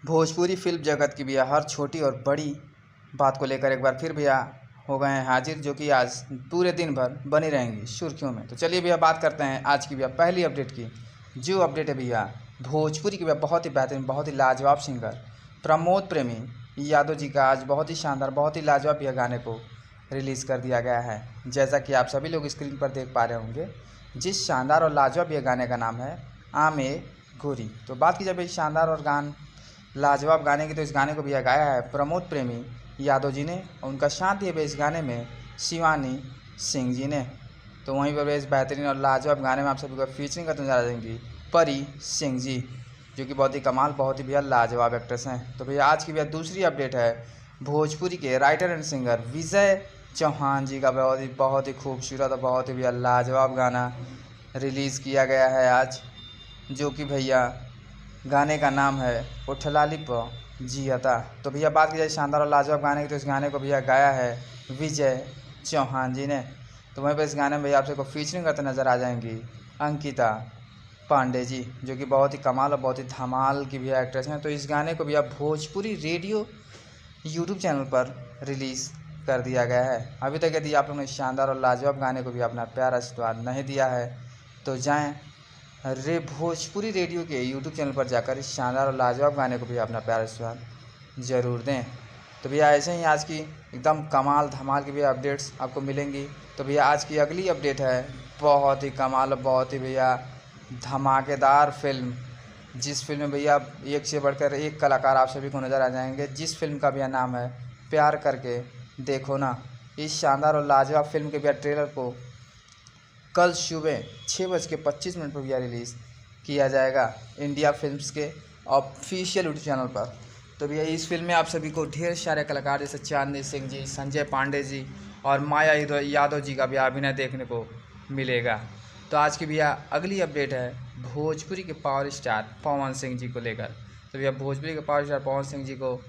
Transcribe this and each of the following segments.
Bhojpuri film जगत की भैया हर छोटी और बड़ी बात को लेकर एक बार फिर भैया हो गए हैं हाजिर, जो कि आज पूरे दिन भर बनी रहेंगी सुर्खियों में। तो चलिए भैया बात करते हैं आज की भैया पहली अपडेट की। जो अपडेट है भैया भोजपुरी के भैया बहुत ही बेहतरीन, बहुत ही लाजवाब सिंगर प्रमोद प्रेमी यादव जी का आज बहुत ही शानदार, बहुत ही लाजवाब भैया गाने को रिलीज़ कर दिया गया है। जैसा कि आप सभी लोग स्क्रीन पर देख पा रहे होंगे, जिस शानदार और लाजवाब भैया गाने का नाम है आमे गोरी। तो बात की जाए शानदार और लाजवाब गाने की, तो इस गाने को भैया गाया है प्रमोद प्रेमी यादव जी ने, और उनका साथ दिए इस गाने में शिवानी सिंह जी ने। तो वहीं पर इस बेहतरीन और लाजवाब गाने में आप सभी को फीचरिंग करते नजर आ जाएंगी परी सिंह जी, जो कि बहुत ही कमाल, बहुत ही भैया लाजवाब एक्ट्रेस हैं। तो भैया आज की भैया दूसरी अपडेट है भोजपुरी के राइटर एंड सिंगर विजय चौहान जी का बहुत ही खूबसूरत और बहुत ही भैया लाजवाब गाना रिलीज़ किया गया है आज, जो कि भैया गाने का नाम है उठलाली प जियता। तो भैया बात की जाए शानदार और लाजवाब गाने की, तो इस गाने को भैया गाया है विजय चौहान जी ने। तो वहीं पर इस गाने में भैया आप सबको फीचरिंग करते नज़र आ जाएंगी अंकिता पांडे जी, जो कि बहुत ही कमाल और बहुत ही धमाल की भैया एक्ट्रेस हैं। तो इस गाने को भैया भोजपुरी रेडियो यूट्यूब चैनल पर रिलीज़ कर दिया गया है। अभी तक यदि आप लोगों ने शानदार और लाजवाब गाने को भी अपना प्यारा आशीर्वाद नहीं दिया है, तो जाएं भोजपुरी रेडियो के यूट्यूब चैनल पर जाकर इस शानदार और लाजवाब गाने को भी अपना प्यारा आशीर्वाद ज़रूर दें। तो भैया ऐसे ही आज की एकदम कमाल धमाल की भैया अपडेट्स आपको मिलेंगी। तो भैया आज की अगली अपडेट है बहुत ही कमाल और बहुत ही भैया धमाकेदार फिल्म, जिस फिल्म में भैया एक से बढ़कर एक कलाकार आप सभी को नज़र आ जाएंगे, जिस फिल्म का भैया नाम है प्यार करके देखो ना। इस शानदार और लाजवाब फिल्म के भैया ट्रेलर को कल सुबह 6:25 पर भैया रिलीज़ किया जाएगा इंडिया फिल्म्स के ऑफिशियल यूट्यूब चैनल पर। तो भैया इस फिल्म में आप सभी को ढेर सारे कलाकार जैसे चांदनी सिंह जी, संजय पांडे जी और माया यादव जी का भी अभिनय देखने को मिलेगा। तो आज की भैया अगली अपडेट है भोजपुरी के पावर स्टार पवन सिंह जी को लेकर। तो भैया भोजपुरी के पावर स्टार पवन सिंह जी को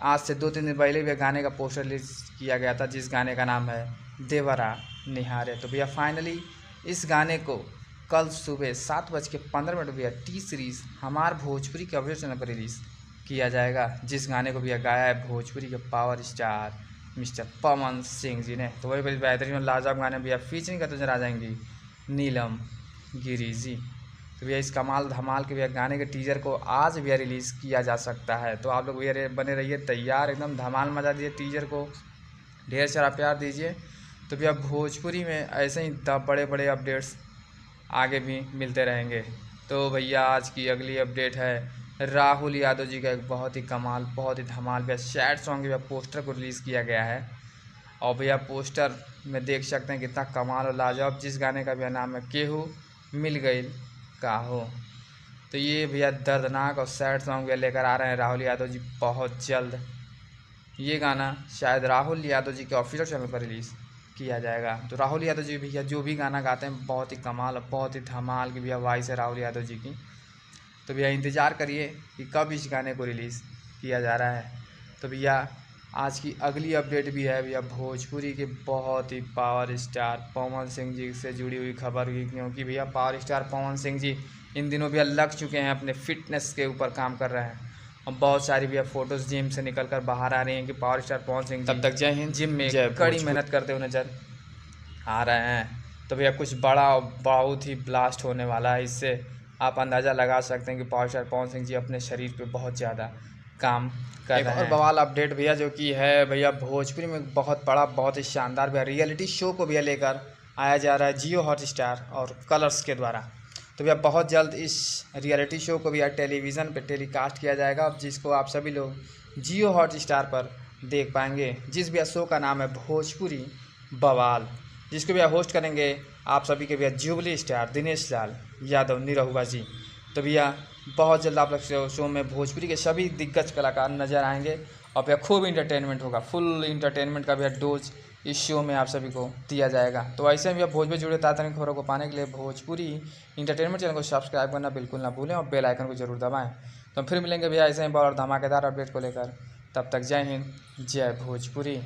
आज से 2-3 दिन पहले भैया गाने का पोस्टर रिलीज किया गया था, जिस गाने का नाम है देवरा निहारे। तो भैया फाइनली इस गाने को कल सुबह 7:15 भैया टी सीरीज़ हमार भोजपुरी के ऑफिशियल चैनल पर रिलीज़ किया जाएगा, जिस गाने को भैया गाया है भोजपुरी के power star mister Pawan Singh ji ने। तो वही बड़ी बेहतरीन और लाजवाब गाने भैया फीचरिंग करते नजर आ जाएंगी नीलम गिरी जी। तो भैया इस कमाल धमाल के भैया गाने के टीजर को आज भैया रिलीज़ किया जा सकता है। तो आप लोग भैया बने रहिए तैयार, एकदम धमाल मचा दीजिए, टीजर को ढेर सारा प्यार दीजिए। तो भैया भोजपुरी में ऐसे ही बड़े बड़े अपडेट्स आगे भी मिलते रहेंगे। तो भैया आज की अगली अपडेट है राहुल यादव जी का एक बहुत ही कमाल, बहुत ही धमाल भैया सैड सॉन्ग भैया पोस्टर को रिलीज़ किया गया है। और भैया पोस्टर में देख सकते हैं कितना कमाल और लाजवाब, जिस गाने का भैया नाम है केहू मिल गई काहो। तो ये भैया दर्दनाक और सैड सॉन्ग भैया लेकर आ रहे हैं राहुल यादव जी बहुत जल्द। ये गाना शायद राहुल यादव जी के ऑफिशियल चैनल पर रिलीज़ किया जाएगा। तो राहुल यादव जी भैया जो भी गाना गाते हैं बहुत ही कमाल और बहुत ही धमाल की भैया वॉइस है राहुल यादव जी की। तो भैया इंतज़ार करिए कि कब इस गाने को रिलीज़ किया जा रहा है। तो भैया आज की अगली अपडेट भी है भैया भोजपुरी के बहुत ही पावर स्टार पवन सिंह जी से जुड़ी हुई खबर हुई, क्योंकि भैया पावर स्टार पवन सिंह जी इन दिनों भैया लग चुके हैं, अपने फिटनेस के ऊपर काम कर रहे हैं। और बहुत सारी भैया फोटोज़ जिम से निकल कर बाहर आ रही हैं कि पावर स्टार पवन सिंह तब तक जय हिंद जिम में कड़ी मेहनत करते हुए नजर आ रहे हैं। तो भैया कुछ बड़ा बहुत ही ब्लास्ट होने वाला है, इससे आप अंदाज़ा लगा सकते हैं कि पावर स्टार पवन सिंह जी अपने शरीर पे बहुत ज़्यादा काम कर रहे हैं। और बवाल अपडेट भैया जो कि है भैया भोजपुरी में बहुत बड़ा, बहुत ही शानदार भैया रियलिटी शो को भैया लेकर आया जा रहा है जियो हॉटस्टार और कलर्स के द्वारा। तो भैया बहुत जल्द इस रियलिटी शो को भैया टेलीविज़न पे टेलीकास्ट किया जाएगा, जिसको आप सभी लोग जियो हॉटस्टार पर देख पाएंगे, जिस भैया शो का नाम है भोजपुरी बवाल, जिसको भैया होस्ट करेंगे आप सभी के भैया जुबली स्टार दिनेश लाल यादव निरहुआ जी। तो भैया बहुत जल्द आप लोग शो में भोजपुरी के सभी दिग्गज कलाकार नज़र आएंगे और भैया खूब इंटरटेनमेंट होगा, फुल इंटरटेनमेंट का भैया डोज इस शो में आप सभी को दिया जाएगा। तो ऐसे भैया भोजपुरी जुड़े ताज़ा खबरों को पाने के लिए भोजपुरी इंटरटेनमेंट चैनल को सब्सक्राइब करना बिल्कुल ना भूलें और बेल आइकन को जरूर दबाएं। तो फिर मिलेंगे भैया ऐसे ही और धमाकेदार अपडेट को लेकर, तब तक जय हिंद जय भोजपुरी।